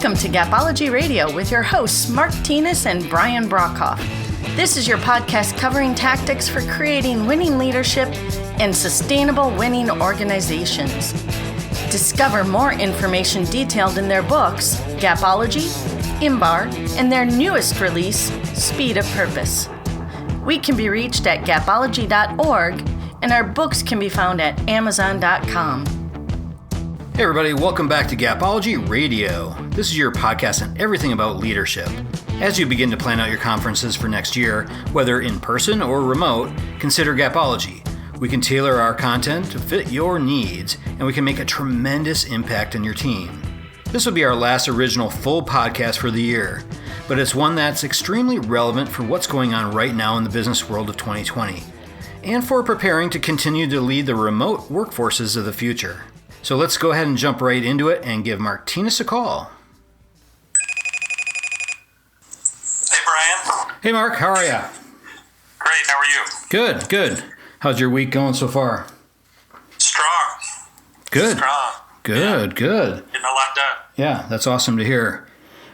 Welcome to Gapology Radio with your hosts, Mark Tinas and Brian Brockhoff. This is your podcast covering tactics for creating winning leadership and sustainable winning organizations. Discover more information detailed in their books, Gapology, IMBAR, and their newest release, Speed of Purpose. We can be reached at gapology.org, and our books can be found at amazon.com. Hey everybody, welcome back to Gapology Radio. This is your podcast on everything about leadership. As you begin to plan out your conferences for next year, whether in person or remote, consider Gapology. We can tailor our content to fit your needs, and we can make a tremendous impact on your team. This will be our last original full podcast for the year, but it's one that's extremely relevant for what's going on right now in the business world of 2020, and for preparing to continue to lead the remote workforces of the future. So let's go ahead and jump right into it and give Mark Tinas a call. Hey, Brian. Hey, Mark. How are you? Great. How are you? Good, good. How's your week going so far? Strong. Good. Strong. Good, yeah. Good. Getting a lot done. Yeah, that's awesome to hear.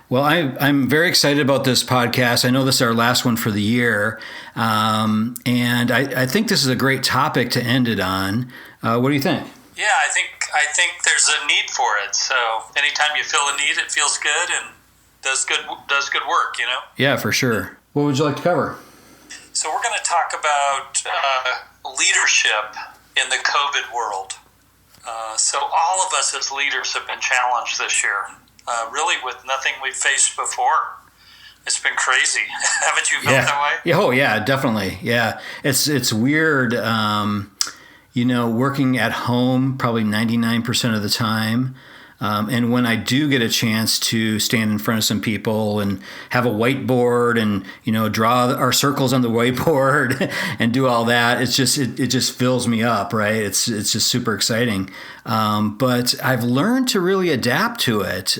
Well, I'm very excited about this podcast. I know this is our last one for the year, and I think this is a great topic to end it on. What do you think? Yeah, I think there's a need for it. So anytime you feel a need, it feels good and does good work, you know? Yeah, for sure. What would you like to cover? So we're going to talk about leadership in the COVID world. So all of us as leaders have been challenged this year, really with nothing we've faced before. It's been crazy. Haven't you felt that way? Yeah. Oh, yeah, definitely. Yeah, it's weird. Working at home probably 99% of the time. And when I do get a chance to stand in front of some people and have a whiteboard and, draw our circles on the whiteboard and do all that, it just fills me up, right? It's just super exciting. But I've learned to really adapt to it.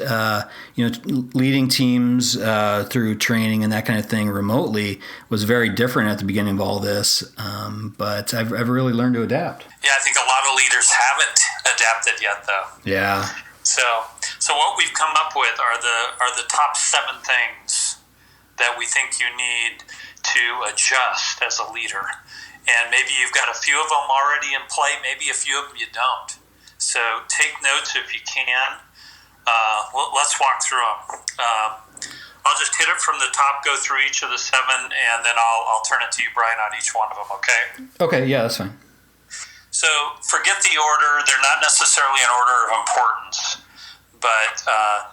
Leading teams through training and that kind of thing remotely was very different at the beginning of all this. But I've really learned to adapt. Yeah, I think a lot of leaders haven't adapted yet, though. Yeah. So what we've come up with are the top 7 things that we think you need to adjust as a leader. And maybe you've got a few of them already in play, maybe a few of them you don't. So take notes if you can. Let's walk through them. I'll just hit it from the top, go through each of the 7, and then I'll turn it to you, Brian, on each one of them, okay? Okay, yeah, that's fine. So forget the order. They're not necessarily in order of importance, but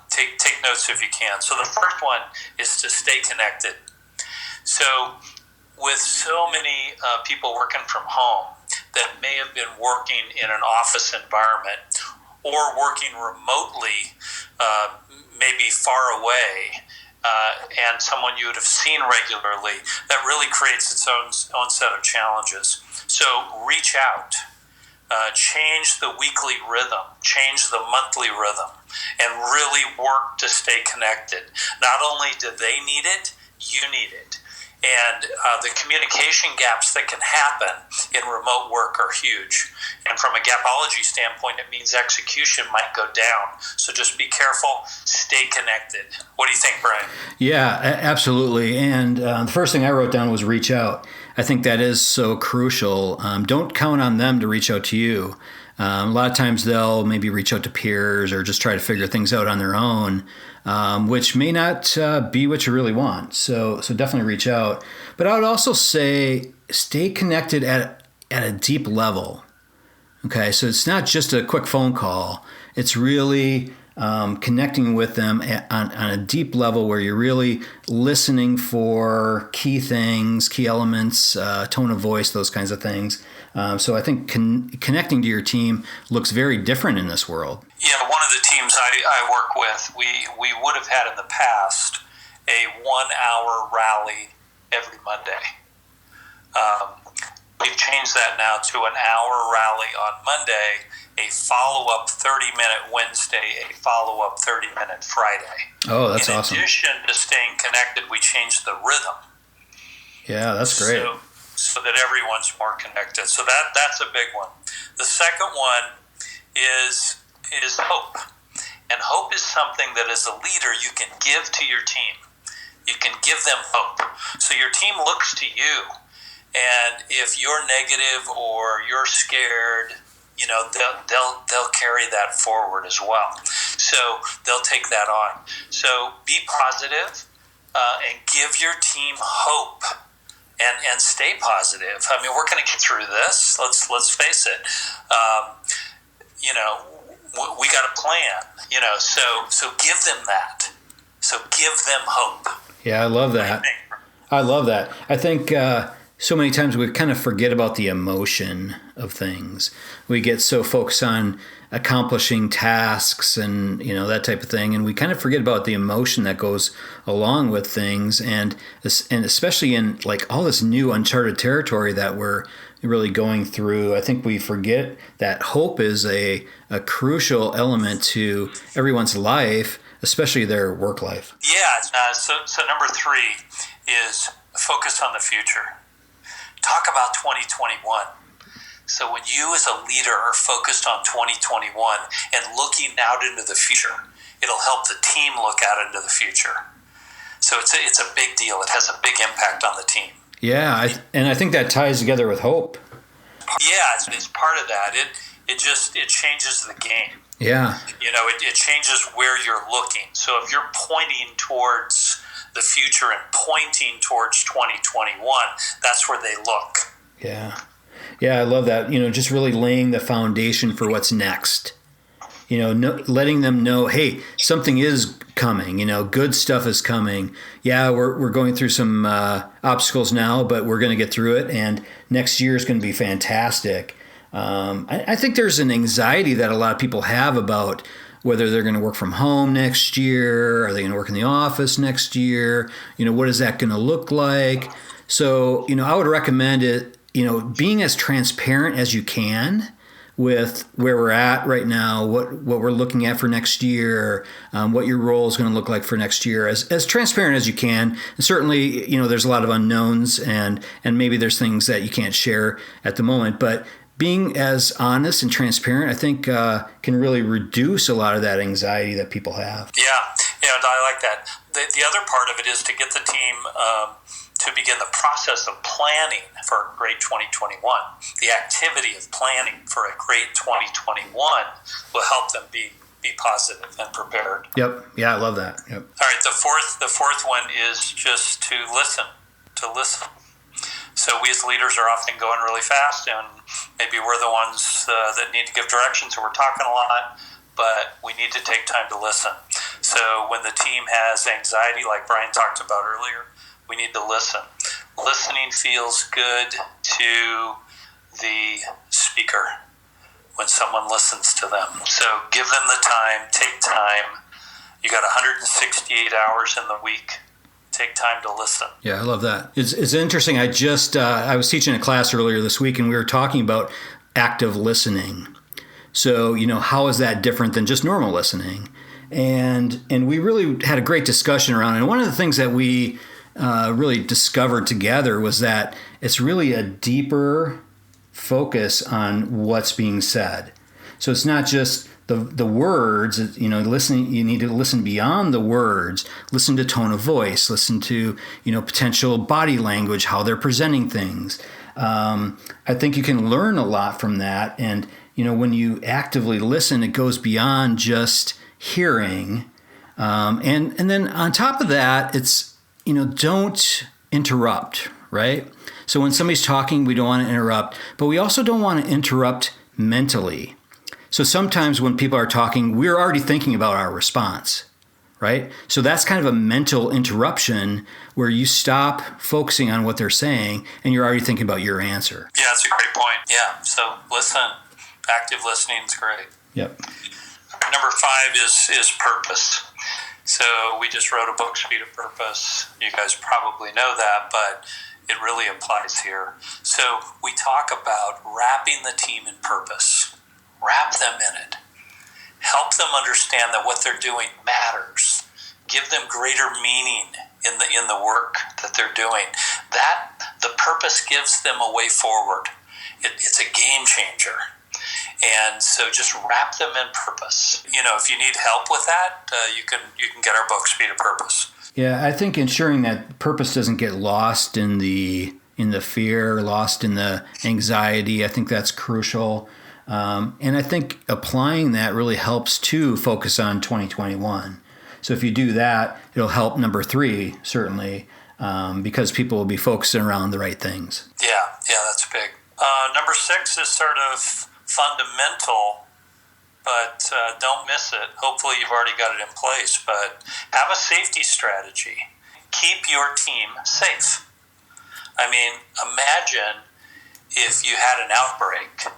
take notes if you can. So the first one is to stay connected. So with so many people working from home that may have been working in an office environment or working remotely, maybe far away, and someone you would have seen regularly, that really creates its own set of challenges. So reach out. Change the weekly rhythm, change the monthly rhythm, and really work to stay connected. Not only do they need it, you need it. And the communication gaps that can happen in remote work are huge. And from a Gapology standpoint, it means execution might go down. So just be careful, stay connected. What do you think, Brian? Yeah, absolutely. And the first thing I wrote down was reach out. I think that is so crucial. Don't count on them to reach out to you. A lot of times they'll maybe reach out to peers or just try to figure things out on their own, which may not be what you really want. So definitely reach out. But I would also say stay connected at a deep level. Okay, so it's not just a quick phone call. It's really connecting with them on a deep level where you're really listening for key things, key elements, tone of voice, those kinds of things. So I think connecting to your team looks very different in this world. Yeah, one of the teams I work with, we would have had in the past a 1-hour rally every Monday. We've changed that now to an hour rally on Monday, a follow-up 30-minute Wednesday, a follow-up 30-minute Friday. Oh, that's awesome. In addition to staying connected, we changed the rhythm. Yeah, that's great. So that everyone's more connected. So that's a big one. The second one is hope. And hope is something that as a leader you can give to your team. You can give them hope. So your team looks to you. And if you're negative or you're scared, they'll carry that forward as well. So they'll take that on. So be positive and give your team hope and stay positive. I mean, we're going to get through this. Let's face it. We got a plan. So give them that. So give them hope. Yeah, I love that. I love that. I think so many times we kind of forget about the emotion of things. We get so focused on accomplishing tasks and that type of thing, and we kind of forget about the emotion that goes along with things, and especially in like all this new uncharted territory that we're really going through. I think we forget that hope is a crucial element to everyone's life, especially their work life. Yeah. So number 3 is focus on the future. Talk about 2021. So when you as a leader are focused on 2021 and looking out into the future, it'll help the team look out into the future. So it's a big deal. It has a big impact on the team. Yeah, and I think that ties together with hope. Yeah, it's part of that. It changes the game. Yeah. It changes where you're looking. So if you're pointing towards the future and pointing towards 2021, that's where they look. Yeah. Yeah, I love that. Just really laying the foundation for what's next. Letting them know, hey, something is coming. Good stuff is coming. Yeah, we're going through some obstacles now, but we're going to get through it, and next year is going to be fantastic. I think there's an anxiety that a lot of people have about whether they're going to work from home next year, are they going to work in the office next year? What is that going to look like? So, I would recommend it, being as transparent as you can with where we're at right now, what we're looking at for next year, what your role is going to look like for next year, as transparent as you can. And certainly, there's a lot of unknowns and maybe there's things that you can't share at the moment, but being as honest and transparent, I think, can really reduce a lot of that anxiety that people have. Yeah, I like that. The other part of it is to get the team to begin the process of planning for a great 2021. The activity of planning for a great 2021 will help them be positive and prepared. Yep. Yeah, I love that. Yep. All right. The fourth one is just to listen. So we as leaders are often going really fast, and maybe we're the ones that need to give direction, so we're talking a lot, but we need to take time to listen. So when the team has anxiety, like Brian talked about earlier, we need to listen. Listening feels good to the speaker when someone listens to them. So give them the time, take time. You got 168 hours in the week. Take time to listen. Yeah, I love that. It's interesting. I was teaching a class earlier this week, and we were talking about active listening. So, how is that different than just normal listening? And we really had a great discussion around it. And one of the things that we really discovered together was that it's really a deeper focus on what's being said. So it's not just the words, listening. You need to listen beyond the words, listen to tone of voice, listen to, potential body language, how they're presenting things. I think you can learn a lot from that. And, when you actively listen, it goes beyond just hearing. And then on top of that, it's, don't interrupt, right? So when somebody's talking, we don't want to interrupt, but we also don't want to interrupt mentally. So sometimes when people are talking, we're already thinking about our response, right? So that's kind of a mental interruption where you stop focusing on what they're saying and you're already thinking about your answer. Yeah, that's a great point. Yeah, so listen. Active listening is great. Yep. Number 5 is purpose. So we just wrote a book, Speed of Purpose. You guys probably know that, but it really applies here. So we talk about wrapping the team in purpose. Wrap them in it. Help them understand that what they're doing matters. Give them greater meaning in the work that they're doing. That the purpose gives them a way forward. It's a game changer. And so just wrap them in purpose. If you need help with that, you can get our book, Speed of Purpose. Yeah, I think ensuring that purpose doesn't get lost in the fear, lost in the anxiety, I think that's crucial. And I think applying that really helps to focus on 2021. So if you do that, it'll help number 3, certainly, because people will be focusing around the right things. Yeah, that's big. Number 6 is sort of fundamental, but don't miss it. Hopefully you've already got it in place, but have a safety strategy. Keep your team safe. I mean, imagine if you had an outbreak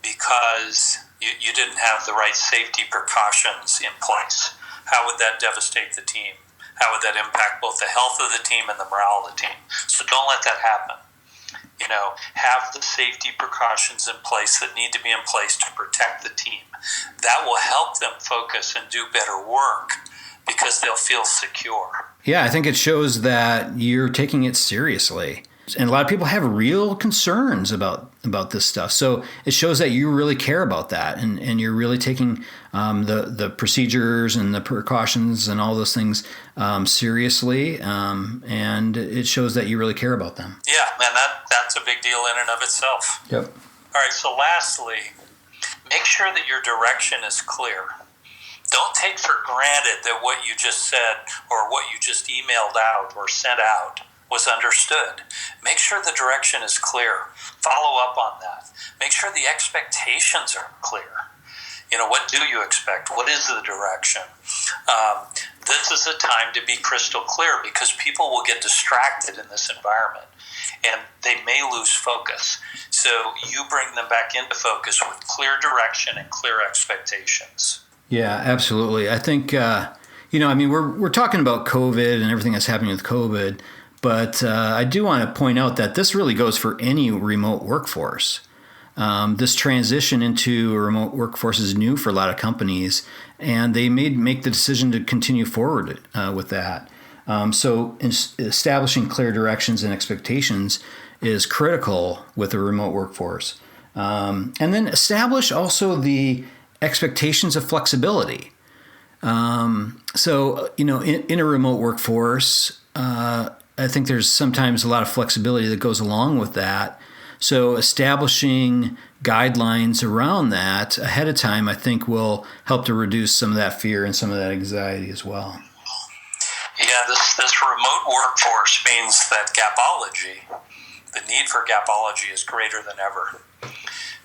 because you didn't have the right safety precautions in place. How would that devastate the team? How would that impact both the health of the team and the morale of the team? So don't let that happen. Have the safety precautions in place that need to be in place to protect the team. That will help them focus and do better work because they'll feel secure. Yeah, I think it shows that you're taking it seriously. And a lot of people have real concerns about this stuff. So it shows that you really care about that, and you're really taking the procedures and the precautions and all those things seriously. And it shows that you really care about them. Yeah, and that's a big deal in and of itself. Yep. All right, so lastly, make sure that your direction is clear. Don't take for granted that what you just said or what you just emailed out or sent out was understood. Make sure the direction is clear. Follow up on that. Make sure the expectations are clear. What do you expect? What is the direction? This is a time to be crystal clear because people will get distracted in this environment and they may lose focus. So you bring them back into focus with clear direction and clear expectations. Yeah, absolutely. I think, we're talking about COVID and everything that's happening with COVID, but I do want to point out that this really goes for any remote workforce. This transition into a remote workforce is new for a lot of companies, and they may make the decision to continue forward with that. So establishing clear directions and expectations is critical with a remote workforce. And then establish also the expectations of flexibility. In a remote workforce, I think there's sometimes a lot of flexibility that goes along with that. So establishing guidelines around that ahead of time, I think, will help to reduce some of that fear and some of that anxiety as well. Yeah, this remote workforce means that gapology, the need for gapology is greater than ever.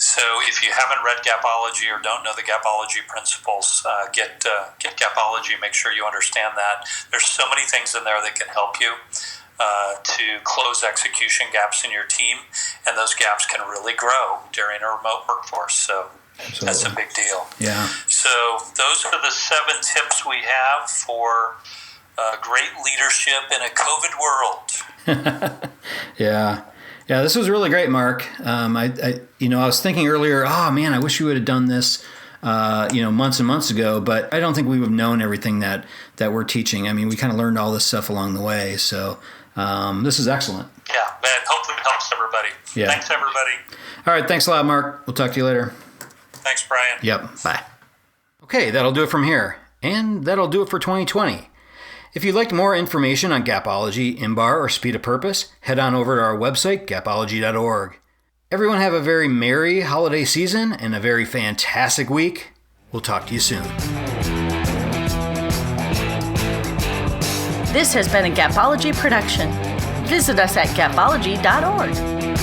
So if you haven't read Gapology or don't know the Gapology principles, get Gapology, make sure you understand that. There's so many things in there that can help you to close execution gaps in your team, and those gaps can really grow during a remote workforce. So Absolutely. That's a big deal. Yeah. So those are the 7 tips we have for great leadership in a COVID world. Yeah. Yeah, this was really great, Mark. I was thinking earlier, I wish we would have done this, months and months ago, but I don't think we would have known everything that we're teaching. I mean, we kind of learned all this stuff along the way. So this is excellent. Yeah, man, hopefully it helps everybody. Yeah. Thanks, everybody. All right, thanks a lot, Mark. We'll talk to you later. Thanks, Brian. Yep, bye. Okay, that'll do it from here. And that'll do it for 2020. If you'd like more information on Gapology, IMBAR, or Speed of Purpose, head on over to our website, gapology.org. Everyone have a very merry holiday season and a very fantastic week. We'll talk to you soon. This has been a Gapology production. Visit us at gapology.org.